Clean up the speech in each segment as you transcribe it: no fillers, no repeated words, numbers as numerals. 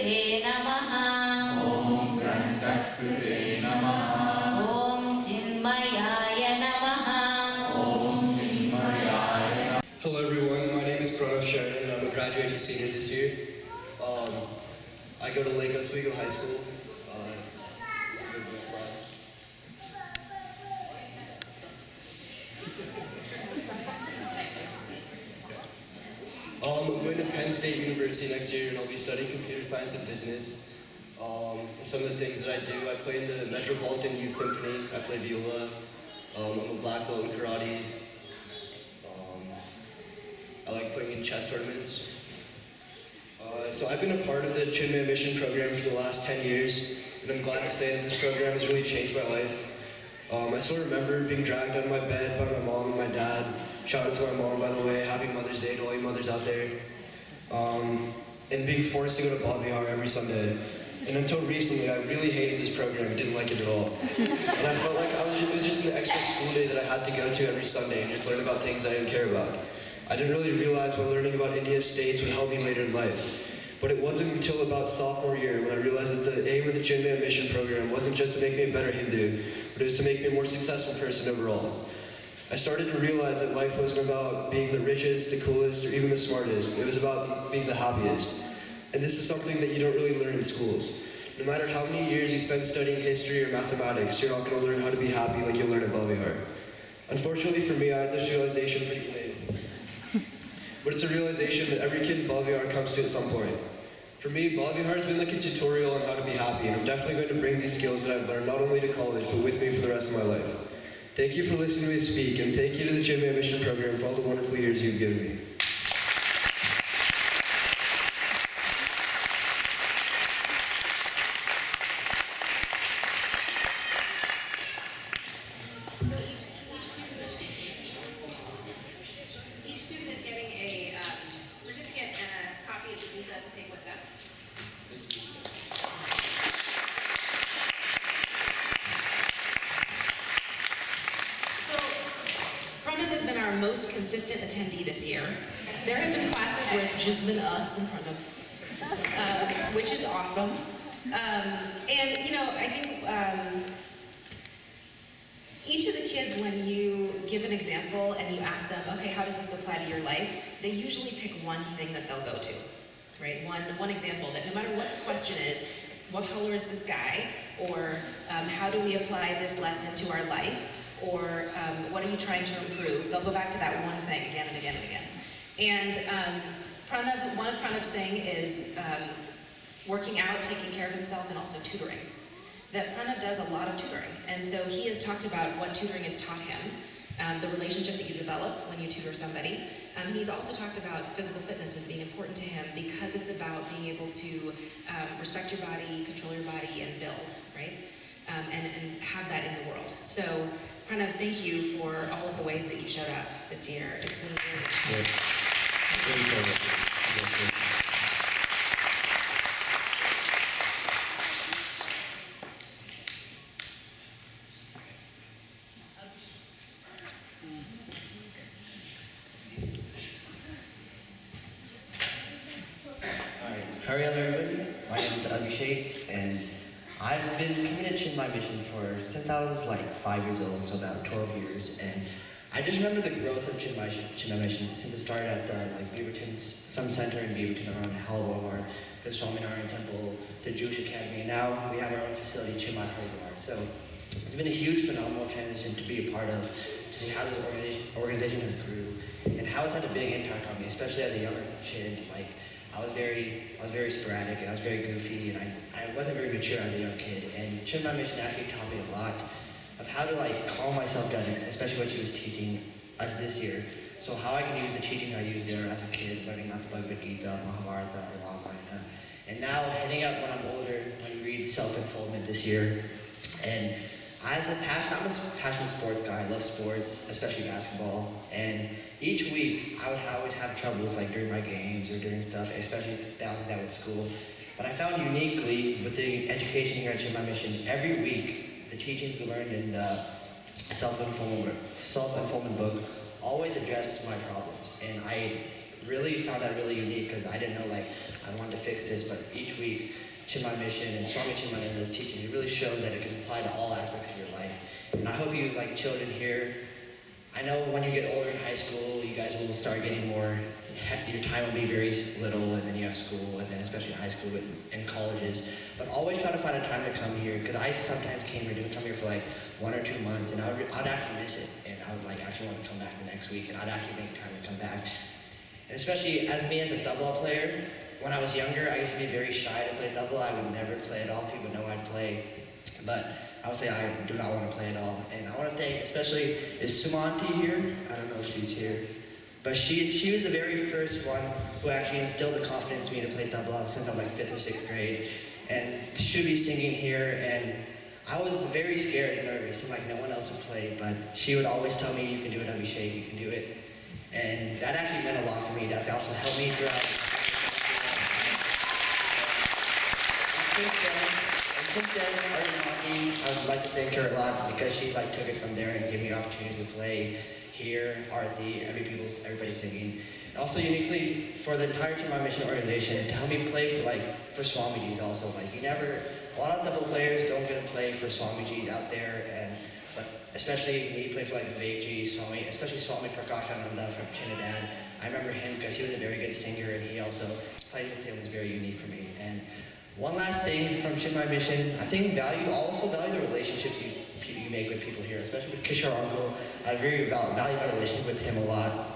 Grantakrite Namaha. Om Grantakrite Namaha. Om Chinmayaya Namaha. Om Chinmayaya. Hello everyone, my name is Pranav Sheridan and I'm a graduating senior this year. I go to Lake Oswego High School. Go to the next slide. I'm going to Penn State University next year and I'll be studying computer science and business. And some of the things that I do, I play in the Metropolitan Youth Symphony, I play viola, I'm a black belt in karate. I like playing in chess tournaments. So I've been a part of the Chinmay Mission program for the last 10 years, and I'm glad to say that this program has really changed my life. I still remember being dragged out of my bed by my mom and my dad. Shout out to my mom, by the way. Happy Mother's Day to all you mothers out there. And being forced to go to Balavihar every Sunday. And until recently, I really hated this program. I didn't like it at all. And I felt like it was just an extra school day that I had to go to every Sunday and just learn about things I didn't care about. I didn't really realize what learning about India's states would help me later in life. But it wasn't until about sophomore year when I realized that the aim of the Chinmay Mission program wasn't just to make me a better Hindu, but it was to make me a more successful person overall. I started to realize that life wasn't about being the richest, the coolest, or even the smartest. It was about being the happiest. And this is something that you don't really learn in schools. No matter how many years you spend studying history or mathematics, you're not going to learn how to be happy like you'll learn at Balavihar. Unfortunately for me, I had this realization pretty late. But it's a realization that every kid in Balavihar comes to at some point. For me, Balavihar has been like a tutorial on how to be happy, and I'm definitely going to bring these skills that I've learned not only to college, but with me for the rest of my life. Thank you for listening to me speak, and thank you to the Chinmay Mission program for all the wonderful years you've given me. Most consistent attendee this year. There have been classes where it's just been us in front of, which is awesome. And you know, I think each of the kids, when you give an example and you ask them, okay, how does this apply to your life? They usually pick one thing that they'll go to, right? One example that no matter what the question is, what color is the sky? Or how do we apply this lesson to our life? Or what are you trying to improve? They'll go back to that one thing again and again and again. And one of Pranav's thing is working out, taking care of himself, and also tutoring. That Pranav does a lot of tutoring. And so he has talked about what tutoring has taught him, the relationship that you develop when you tutor somebody. He's also talked about physical fitness as being important to him because it's about being able to respect your body, control your body, and build, right? And have that in the world. So Pranav, thank you for all of the ways that you showed up this year. It's been very rich. Hurry up, everybody. My name is Abhishek, and I've been coming to Chinmay Mission since I was like 5 years old, so about 12 years. And I just remember the growth of Chinmay Mission since it started at the Beaverton's Sun Center in Beaverton around Halwar, the Swaminarayan Temple, the Jewish Academy, and now we have our own facility, Chinmay Haridwar. So it's been a huge, phenomenal transition to be a part of, to see how this organization has grew, and how it's had a big impact on me, especially as a younger kid. Like, I was very sporadic, and I was very goofy, and I wasn't very mature as a young kid. And Chinmay Mission actually taught me a lot of how to like calm myself down, especially what she was teaching us this year. So how I can use the teachings I used there as a kid, learning about the Bhagavad Gita, Mahabharata, Ramayana. And now heading out when I'm older, when you read self-unfoldment this year. And I'm a passionate sports guy. I love sports, especially basketball. And each week, I would always have troubles like during my games or during stuff, especially balancing that with school. But I found uniquely with the education here at Chinmay Mission, every week, the teachings we learned in the self-unfoldment book always address my problems. And I really found that really unique because I didn't know, like, I wanted to fix this, but each week, Chinmay Mission and Swami Chinmayananda's teaching, it really shows that it can apply to all aspects of your life. And I hope you, like children here, I know when you get older in high school, you guys will start getting more, your time will be very little, and then you have school, and then especially in high school and colleges. But always try to find a time to come here, because I sometimes didn't come here for like 1 or 2 months, and I'd actually miss it, and I would like actually want to come back the next week, and I'd actually make time to come back. And especially as me as a double player, when I was younger, I used to be very shy to play double. I would never play at all. People know I'd play, but I would say I do not want to play at all. And I want to thank, especially, is Sumanti here? I don't know if she's here. But she was the very first one who actually instilled the confidence in me to play double since I was like 5th or 6th grade. And she'll be singing here, and I was very scared and nervous, and like no one else would play, but she would always tell me, you can do it, Abhishek, you can do it. And that actually meant a lot for me. That's also helped me throughout. Since then, I would like to thank her a lot because she like took it from there and gave me opportunities to play here, Arati, everybody singing. And also uniquely for the entire Chinmay Mission organization to help me play for Swamijis also. Like a lot of double players don't get to play for Swamijis out there, but especially me play for like Vivekji, Swami, especially Swami Prakashananda from Trinidad. I remember him because he was a very good singer, and he also playing with him was very unique for me. And one last thing from Chinmay Mission, I think also value the relationships you make with people here, especially with Kishore Uncle. I very value my relationship with him a lot.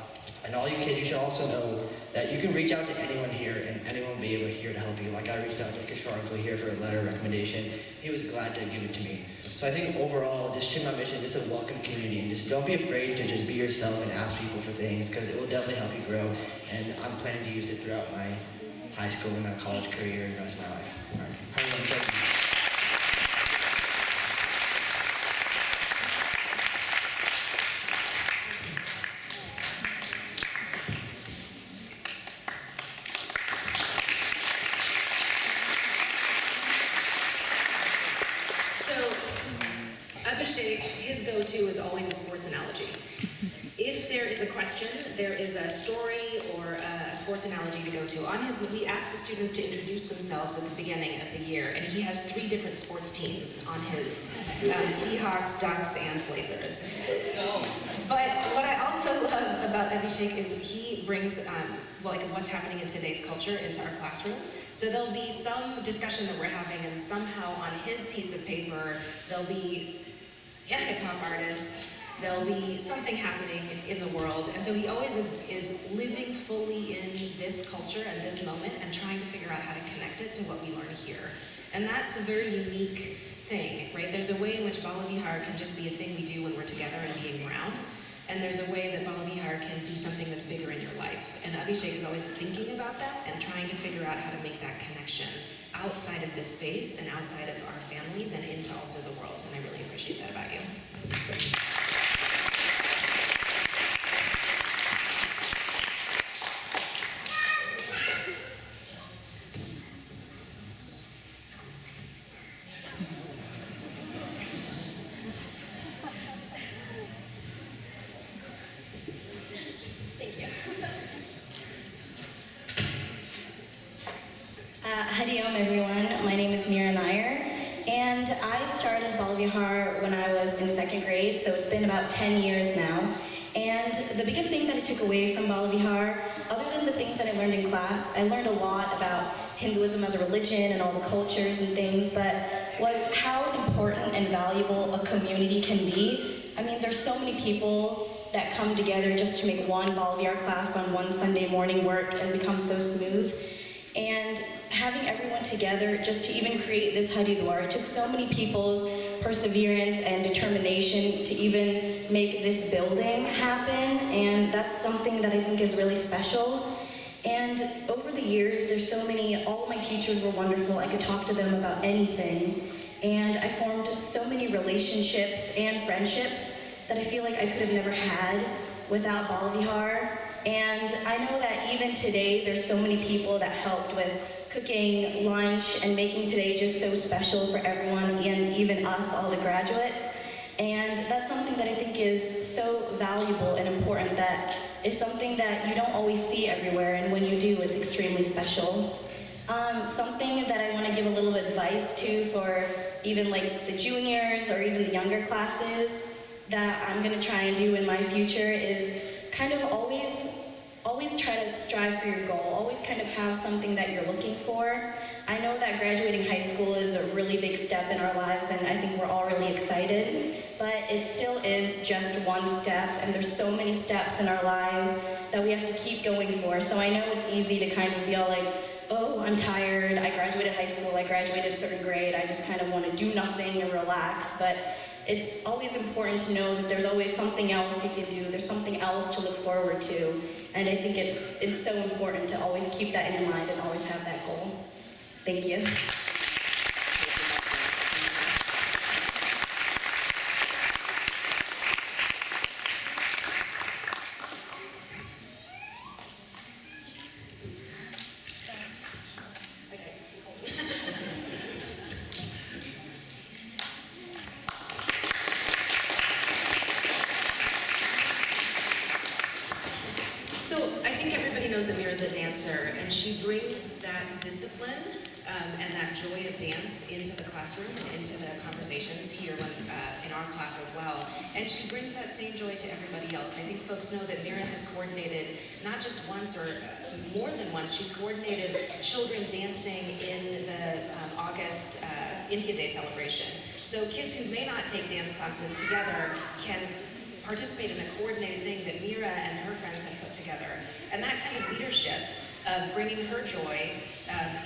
And all you kids, you should also know that you can reach out to anyone here, and anyone will be able here to help you. Like I reached out to Kishore Uncle here for a letter of recommendation. He was glad to give it to me. So I think overall, this Chinmay Mission is a welcome community, and just don't be afraid to just be yourself and ask people for things, because it will definitely help you grow. And I'm planning to use it throughout my high school and my college career and the rest of my life. All right. Thank you. So, Abhishek, his go-to is always a sports analogy. If there is a question, there is a story or a sports analogy to go to. We asked the students to introduce themselves at the beginning of the year, and he has 3 different sports teams on his Seahawks, Ducks, and Blazers. But what I also love about Abhishek is that he brings what's happening in today's culture into our classroom. So there'll be some discussion that we're having, and somehow on his piece of paper, there'll be a hip-hop artist, there'll be something happening in the world. And so he always is living fully in this culture and this moment and trying to figure out how to connect it to what we learn here. And that's a very unique thing, right? There's a way in which Balavihar can just be a thing we do when we're together and being around. And there's a way that Balavihar can be something that's bigger in your life. And Abhishek is always thinking about that and trying to figure out how to make that connection outside of this space and outside of our families and into also the world. And I really appreciate that about you. Hariom everyone, my name is Mira Nair, and I started Balavihar when I was in 2nd grade, so it's been about 10 years now. And the biggest thing that I took away from Balavihar, other than the things that I learned in class, I learned a lot about Hinduism as a religion and all the cultures and things, but was how important and valuable a community can be. I mean, there's so many people that come together just to make one Balavihar class on one Sunday morning work and become so smooth. And having everyone together just to even create this Haridwar, it took so many people's perseverance and determination to even make this building happen, and that's something that I think is really special. And over the years, there's so many, all of my teachers were wonderful. I could talk to them about anything, and I formed so many relationships and friendships that I feel like I could have never had without Balavihar. And I know that even today, there's so many people that helped with cooking lunch and making today just so special for everyone, and even us, all the graduates. And that's something that I think is so valuable and important, that is something that you don't always see everywhere, and when you do, it's extremely special. Something that I want to give a little advice to for even like the juniors or even the younger classes that I'm going to try and do in my future is kind of always try to strive for your goal. Always kind of have something that you're looking for. I know that graduating high school is a really big step in our lives, and I think we're all really excited, but it still is just one step, and there's so many steps in our lives that we have to keep going for. So I know it's easy to kind of be all like, oh, I'm tired, I graduated high school, I graduated a certain grade, I just kind of want to do nothing and relax, but it's always important to know that there's always something else you can do, there's something else to look forward to, and I think it's so important to always keep that in mind and always have that goal. Thank you. So I think everybody knows that Mira's a dancer, and she brings that discipline and that joy of dance into the classroom and into the conversations here in our class as well. And she brings that same joy to everybody else. I think folks know that Mira has coordinated not just once or more than once, she's coordinated children dancing in the August India Day celebration. So kids who may not take dance classes together can participate in a coordinated thing that Mira and her friends have put together. And that kind of leadership of bringing her joy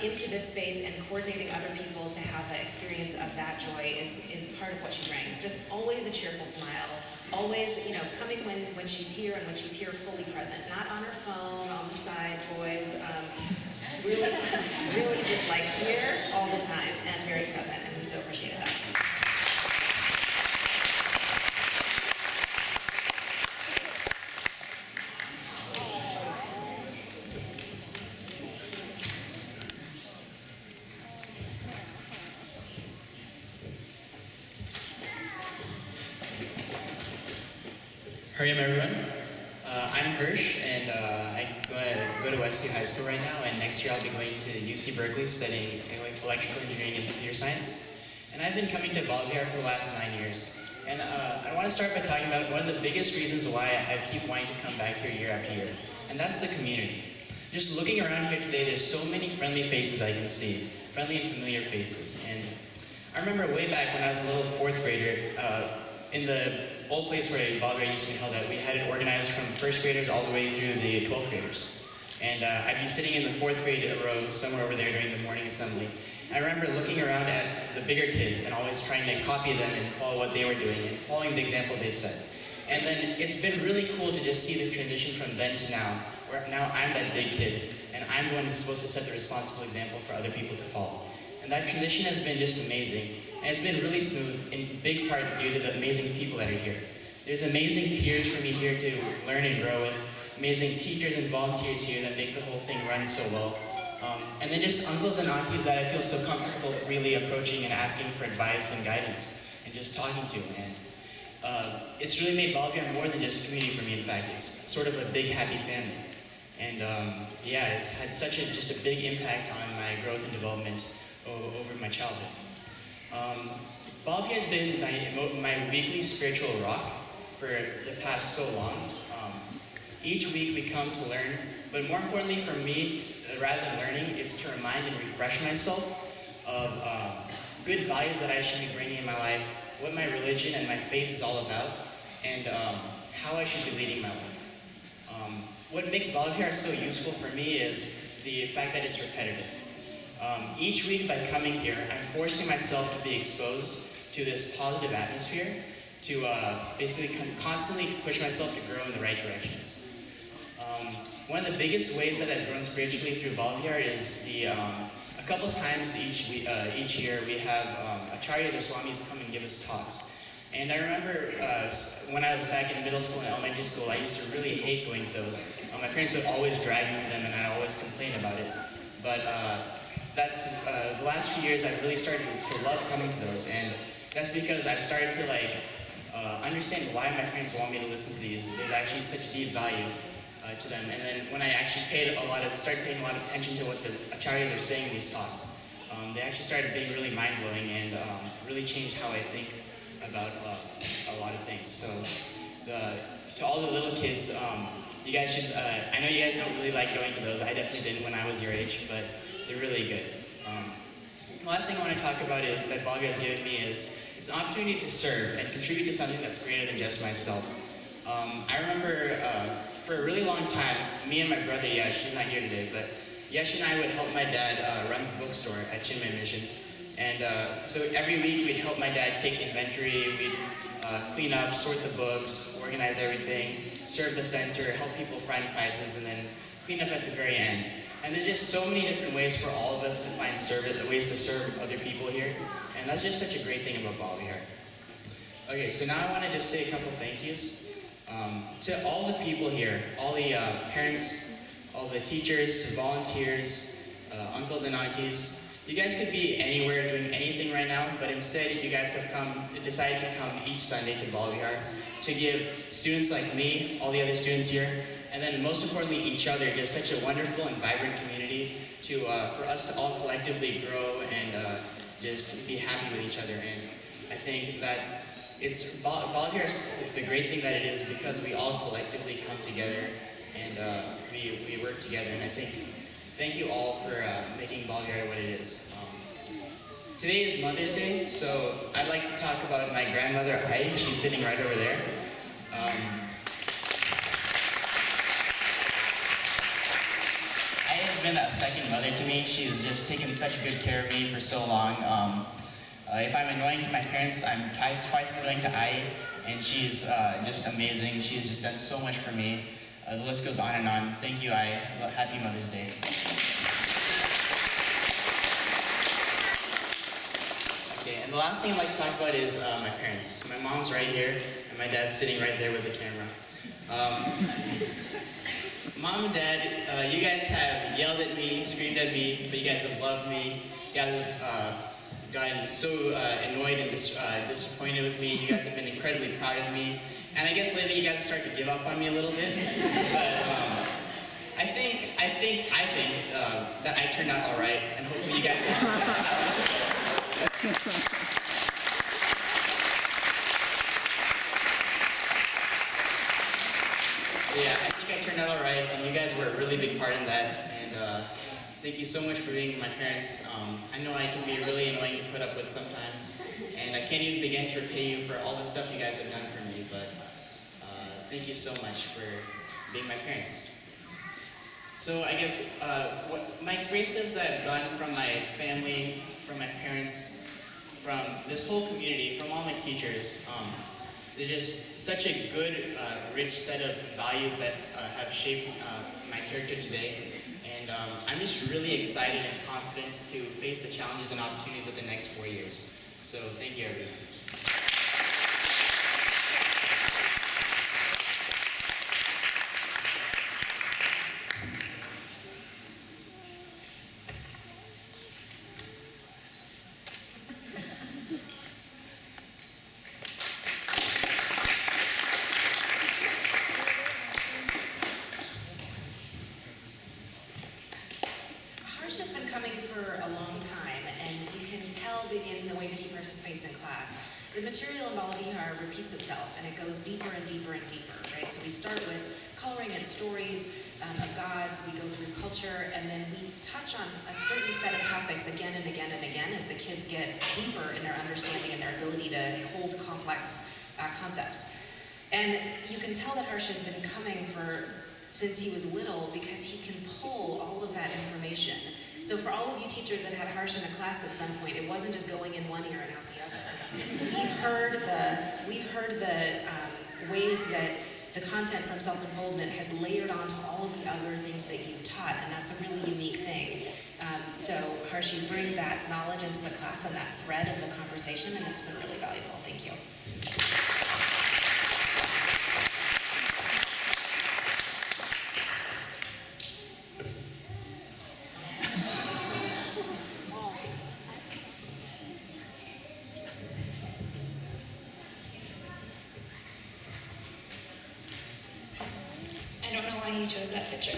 into this space and coordinating other people to have the experience of that joy is part of what she brings. Just always a cheerful smile, always, coming when she's here and when she's here fully present, not on her phone, on the side, boys, really just like here all the time and very present, and we so appreciate that. Hurry everyone. I'm Hirsch, and I go to Wesley High School right now, and next year I'll be going to UC Berkeley studying electrical engineering and computer science. And I've been coming to Balavihar for the last 9 years. And I want to start by talking about one of the biggest reasons why I keep wanting to come back here year after year, and that's the community. Just looking around here today, there's so many friendly faces I can see, friendly and familiar faces. And I remember way back when I was a little fourth grader, in the old place where Balavihar used to be held at, we had it organized from first graders all the way through the 12th graders. And I'd be sitting in the fourth grade row somewhere over there during the morning assembly. I remember looking around at the bigger kids and always trying to copy them and follow what they were doing and following the example they set. And then it's been really cool to just see the transition from then to now, where now I'm that big kid and I'm the one who's supposed to set the responsible example for other people to follow. And that transition has been just amazing. And it's been really smooth, in big part due to the amazing people that are here. There's amazing peers for me here to learn and grow with, amazing teachers and volunteers here that make the whole thing run so well. And then just uncles and aunties that I feel so comfortable freely approaching and asking for advice and guidance and just talking to. And it's really made Balavihar more than just a community for me. In fact, it's sort of a big happy family. And yeah, it's had just a big impact on my growth and development over my childhood. Balavihar has been my weekly spiritual rock for the past so long. Each week we come to learn, but more importantly for me, rather than learning, it's to remind and refresh myself of good values that I should be bringing in my life, what my religion and my faith is all about, and how I should be leading my life. What makes Balavihar so useful for me is the fact that it's repetitive. Each week by coming here, I'm forcing myself to be exposed to this positive atmosphere, to basically constantly push myself to grow in the right directions. One of the biggest ways that I've grown spiritually through Balavihar is a couple times each year we have acharyas or swamis come and give us talks. And I remember when I was back in middle school and elementary school, I used to really hate going to those. My parents would always drag me to them and I'd always complain about it. But that's the last few years I've really started to love coming to those, and that's because I've started to understand why my parents want me to listen to these. There's actually such deep value. to them. And then when I actually started paying a lot of attention to what the acharyas are saying in these talks, they actually started being really mind-blowing and really changed how I think about a lot of things. So to all the little kids, you guys should, I know you guys don't really like going to those. I definitely didn't when I was your age, but they're really good. The last thing I want to talk about is that Balavihar has given me is it's an opportunity to serve and contribute to something that's greater than just myself. I remember for a really long time, me and my brother Yash, he's not here today, but Yash and I would help my dad run the bookstore at Chinmay Mission. And so every week we'd help my dad take inventory, we'd clean up, sort the books, organize everything, serve the center, help people find prices, and then clean up at the very end. And there's just so many different ways for all of us to find ways to serve other people here. And that's just such a great thing about Balavihar. Okay, so now I want to just say a couple thank yous. To all the people here, all the parents, all the teachers, volunteers, uncles and aunties. You guys could be anywhere doing anything right now, but instead you guys have decided to come each Sunday to Balavihar to give students like me, all the other students here, and then most importantly each other, just such a wonderful and vibrant community for us to all collectively grow and just be happy with each other. And I think that Balavihar is the great thing that it is because we all collectively come together and we work together. And I think, thank you all for making Balavihar what it is. Today is Mother's Day, so I'd like to talk about my grandmother, Ai. She's sitting right over there. Ai has been a second mother to me. She's just taken such good care of me for so long. If I'm annoying to my parents, I'm twice as annoying to Ai, and she's just amazing. She's just done so much for me. The list goes on and on. Thank you, Ai. Happy Mother's Day. Okay, and the last thing I'd like to talk about is my parents. My mom's right here, and my dad's sitting right there with the camera. Mom and Dad, you guys have yelled at me, screamed at me, but you guys have loved me. You guys have gotten so annoyed and disappointed with me. You guys have been incredibly proud of me. And I guess lately you guys have started to give up on me a little bit. But I think that I turned out all right, and hopefully you guys think the same. Yeah, I think I turned out all right, and you guys were a really big part in that. And thank you so much for being my parents. I know I can be really annoying to put up with sometimes, and I can't even begin to repay you for all the stuff you guys have done for me, but thank you so much for being my parents. So I guess what my experiences that I've gotten from my family, from my parents, from this whole community, from all my teachers, they're just such a good, rich set of values that have shaped my character today. And I'm just really excited and confident to face the challenges and opportunities of the next 4 years. So thank you, everyone. Harsh has been coming for a long time, and you can tell in the way that he participates in class. The material in Balavihar repeats itself, and it goes deeper and deeper and deeper, right? So we start with coloring and stories of gods, we go through culture, and then we touch on a certain set of topics again and again and again as the kids get deeper in their understanding and their ability to hold complex concepts. And you can tell that Harsh has been coming since he was little because he can pull all of that information. So for all of you teachers that had Harsh in a class at some point, it wasn't just going in one ear and out the other. We've heard the ways that the content from self-involvement has layered onto all of the other things that you taught, and that's a really unique thing. So Harsh, you bring that knowledge into the class and that thread of the conversation, and it's been really valuable. Thank you. you chose that picture.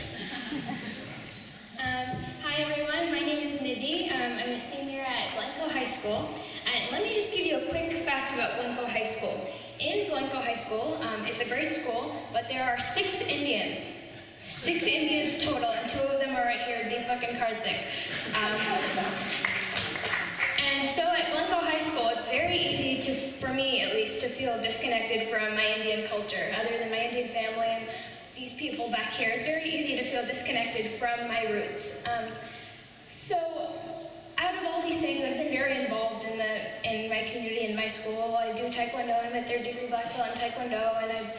Hi everyone, my name is Nidhi. I'm a senior at Blanco High School. And let me just give you a quick fact about Blanco High School. In Blanco High School, it's a great school, but there are 6 Indians. 6 Indians total, and 2 of them are right here, deep fucking card thick. And so at Blanco High School, it's very easy to, for me at least, to feel disconnected from my Indian culture. Other than my Indian family and these people back here, it's very easy to feel disconnected from my roots. So out of all these things, I've been very involved in my community, in my school. I do Taekwondo. I'm a 3rd degree black belt in Taekwondo, and I've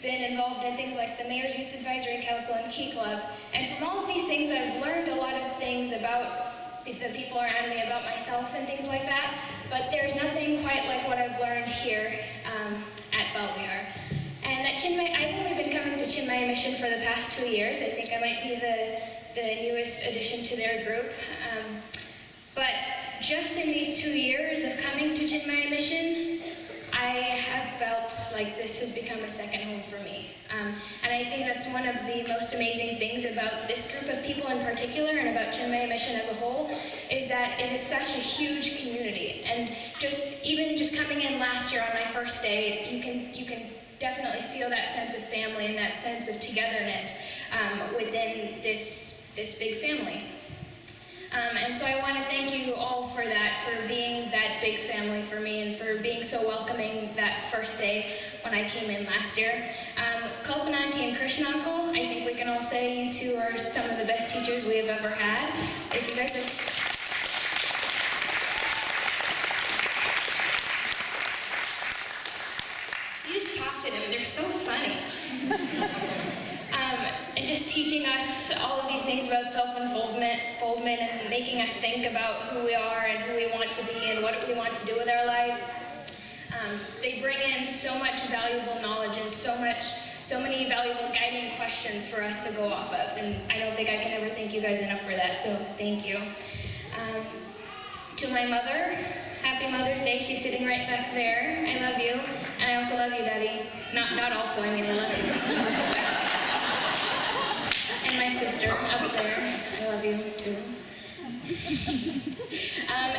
been involved in things like the Mayor's Youth Advisory Council and Key Club. And from all of these things, I've learned a lot of things about the people around me, about myself and things like that. But there's nothing quite like what I've learned here at Balavihar. And at Chinmay, I've only been coming to Chinmay Mission for the past 2 years. I think I might be the newest addition to their group. But just in these 2 years of coming to Chinmay Mission, I have felt like this has become a second home for me. And I think that's one of the most amazing things about this group of people in particular, and about Chinmay Mission as a whole, is that it is such a huge community. And even just coming in last year on my first day, you can definitely feel that sense of family and that sense of togetherness within this big family. And so I want to thank you all for that, for being that big family for me, and for being so welcoming that first day when I came in last year. Kalpana Auntie and Krishna Uncle, I think we can all say you two are some of the best teachers we have ever had. If you guys are... You just talk to them, they're so funny. And just teaching us all of these things about self-involvement and making us think about who we are and who we want to be and what we want to do with our lives. They bring in so much valuable knowledge and so many valuable guiding questions for us to go off of. And I don't think I can ever thank you guys enough for that, so thank you. To my mother, happy Mother's Day. She's sitting right back there. I love you. And I also love you, Daddy. Not also, I mean I love you. And my sister up there, I love you too.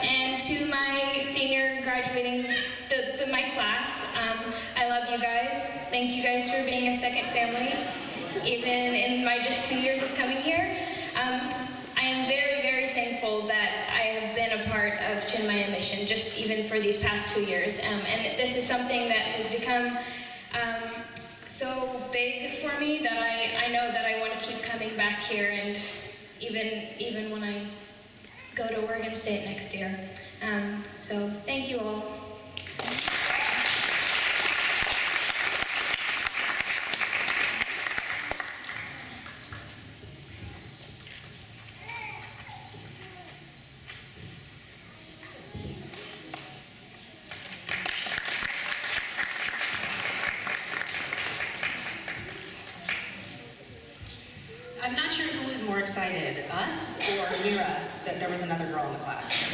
And to my senior graduating, my class, I love you guys. Thank you guys for being a second family, even in my just 2 years of coming here. I am very, very thankful that I have been a part of Chinmay Mission, just even for these past 2 years. And this is something that has become so big for me that I know that I want to keep coming back here, and even when I go to Oregon State next year. So thank you all. I'm not sure who was more excited, us or Mira, that there was another girl in the class.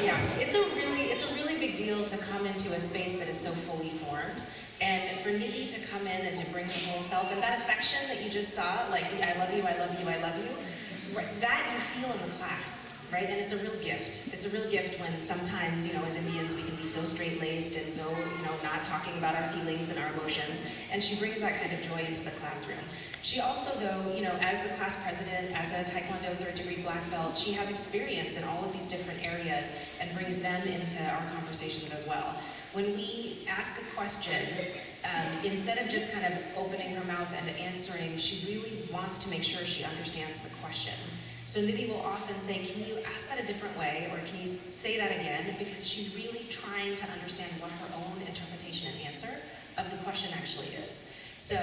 Yeah, it's a really big deal to come into a space that is so fully formed, and for Nidhi to come in and to bring her whole self, and that affection that you just saw, like the I love you, I love you, I love you, right, that you feel in the class, right? And it's a real gift. It's a real gift when sometimes, as Indians, we can be so straight-laced and so, not talking about our feelings and our emotions, and she brings that kind of joy into the classroom. She also, though, as the class president, as a Taekwondo 3rd degree black belt, she has experience in all of these different areas and brings them into our conversations as well. When we ask a question, instead of just kind of opening her mouth and answering, she really wants to make sure she understands the question. So Nidhi will often say, can you ask that a different way, or can you say that again? Because she's really trying to understand what her own interpretation and answer of the question actually is. So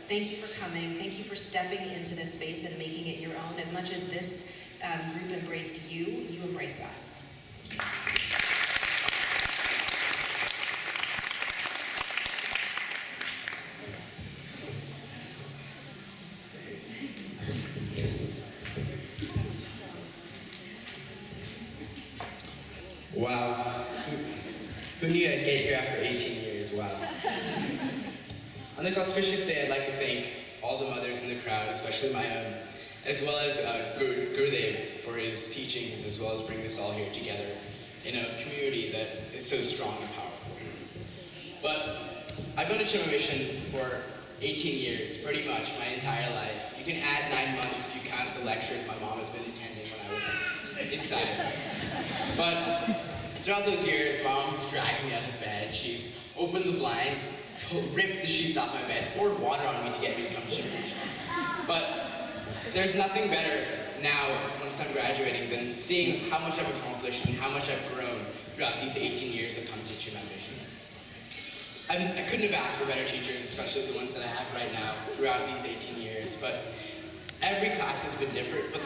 thank you for coming. Thank you for stepping into this space and making it your own. As much as this group embraced you, you embraced us. Thank you. Wow. Who knew I'd get here after 18 years? Wow. On this auspicious day, I'd like to thank all the mothers in the crowd, especially my own, as well as Gurudev for his teachings, as well as bringing us all here together in a community that is so strong and powerful. But I've been to Chinmay Mission for 18 years, pretty much my entire life. You can add 9 months if you count the lectures my mom has been attending when I was inside. But throughout those years, my mom has dragged me out of bed. She's opened the blinds, ripped the sheets off my bed, poured water on me to get me to come to Chinmay Mission. But there's nothing better now, once I'm graduating, than seeing how much I've accomplished and how much I've grown throughout these 18 years of coming to Chinmay Mission. I couldn't have asked for better teachers, especially the ones that I have right now throughout these 18 years. But every class has been different, but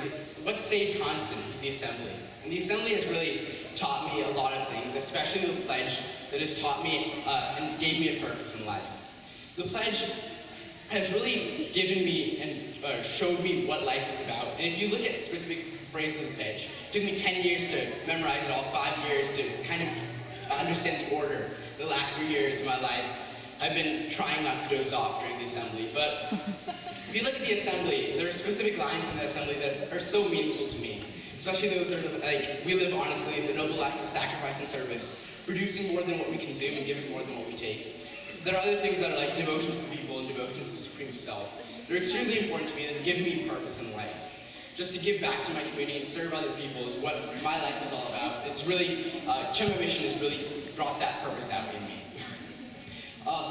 what's stayed constant is the assembly. And the assembly has really taught me a lot of things, especially the pledge that has taught me and gave me a purpose in life. The pledge has really given me and showed me what life is about. And if you look at specific phrases of the pledge, it took me 10 years to memorize it all, 5 years to kind of understand the order. The last 3 years of my life, I've been trying not to doze off during the assembly. But if you look at the assembly, there are specific lines in the assembly that are so meaningful to me. Especially those that are like, we live honestly, the noble life of sacrifice and service, producing more than what we consume and giving more than what we take. There are other things that are like devotion to the people and devotion to the Supreme Self. They're extremely important to me and give me purpose in life. Just to give back to my community and serve other people is what my life is all about. It's really, Chinmay Mission has really brought that purpose out in me.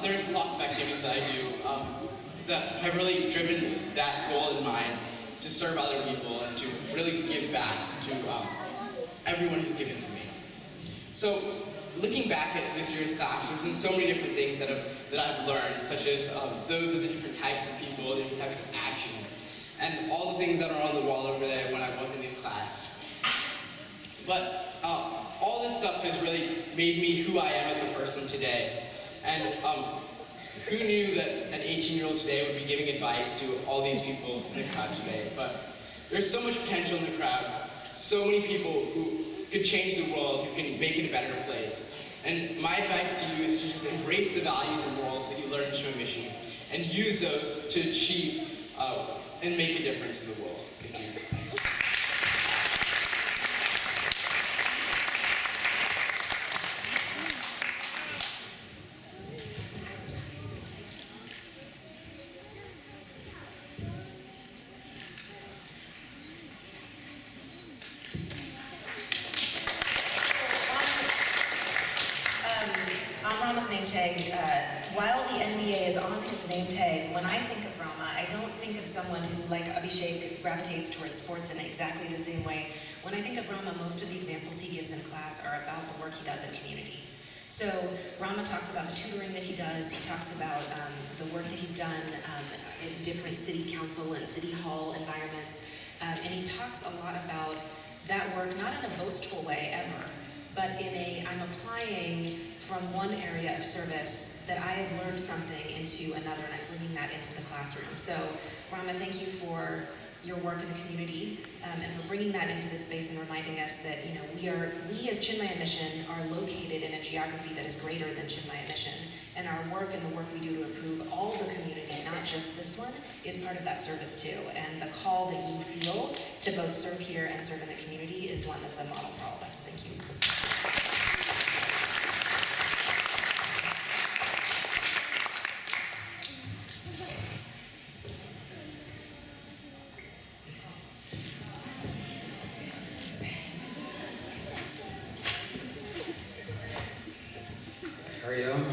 There's lots of activities that I do that have really driven that goal in mind, to serve other people and to really give back to everyone who's given to me. So, looking back at this year's class, there's been so many different things that I've learned, such as those of the different types of people, different types of action, and all the things that are on the wall over there when I wasn't in class. But all this stuff has really made me who I am as a person today. And who knew that an 18-year-old today would be giving advice to all these people in the crowd today? But there's so much potential in the crowd, so many people who could change the world, who can make it a better place. And my advice to you is to just embrace the values and morals that you learn in Chinmay Mission and use those to achieve and make a difference in the world. Thank you. On Rama's name tag, while the NBA is on his name tag, when I think of Rama, I don't think of someone who, like Abhishek, gravitates towards sports in exactly the same way. When I think of Rama, most of the examples he gives in class are about the work he does in community. So Rama talks about the tutoring that he does, he talks about the work that he's done in different city council and city hall environments, and he talks a lot about that work, not in a boastful way ever, but in a, I'm applying from one area of service that I have learned something into another, and I'm bringing that into the classroom. So, Rama, thank you for your work in the community and for bringing that into this space and reminding us that we as Chinmay Mission are located in a geography that is greater than Chinmay Mission, and our work and the work we do to improve all the community, not just this one, is part of that service too. And the call that you feel to both serve here and serve in the community is one that's a model for all of us. Thank you.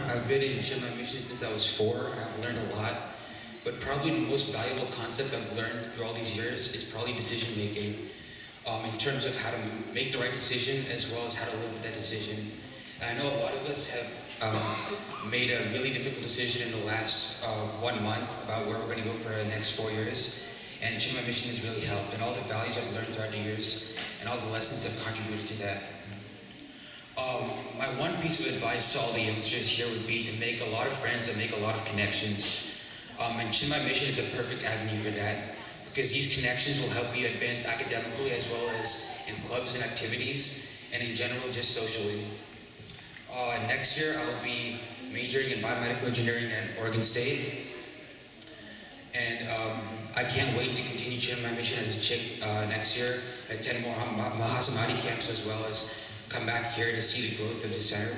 I've been in Chinmay Mission since I was 4, and I've learned a lot. But probably the most valuable concept I've learned through all these years is probably decision making, in terms of how to make the right decision as well as how to live with that decision. And I know a lot of us have made a really difficult decision in the last 1 month about where we're going to go for the next 4 years. And Chinmay Mission has really helped, and all the values I've learned throughout the years and all the lessons have contributed to that. My one piece of advice to all the youngsters here would be to make a lot of friends and make a lot of connections. And Chinmay Mission is a perfect avenue for that, because these connections will help you advance academically as well as in clubs and activities, and in general, just socially. Next year, I'll be majoring in biomedical engineering at Oregon State. And I can't wait to continue sharing my mission as a chick next year, attend more Mahasamadi camps, as well as come back here to see the growth of the center.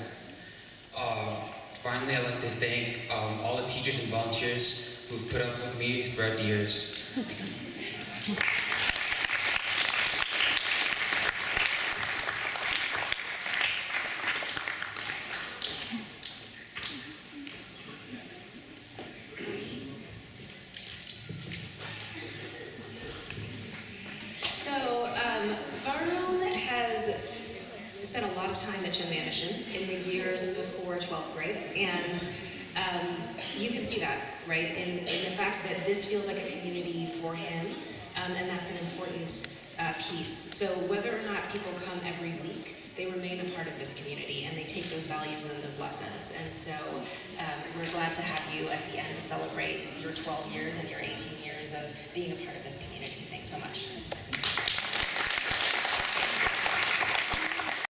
Finally, I'd like to thank all the teachers and volunteers who've put up with me throughout the years. So, Varun has spent a lot of time at Chinmay Mission in the years before 12th grade, and you can see that, right, in the fact that this feels like a community for him, and that's an important piece. So whether or not people come every week, they remain a part of this community, and they take those values and those lessons. And so we're glad to have you at the end to celebrate your 12 years and your 18 years of being a part of this community. Thanks so much.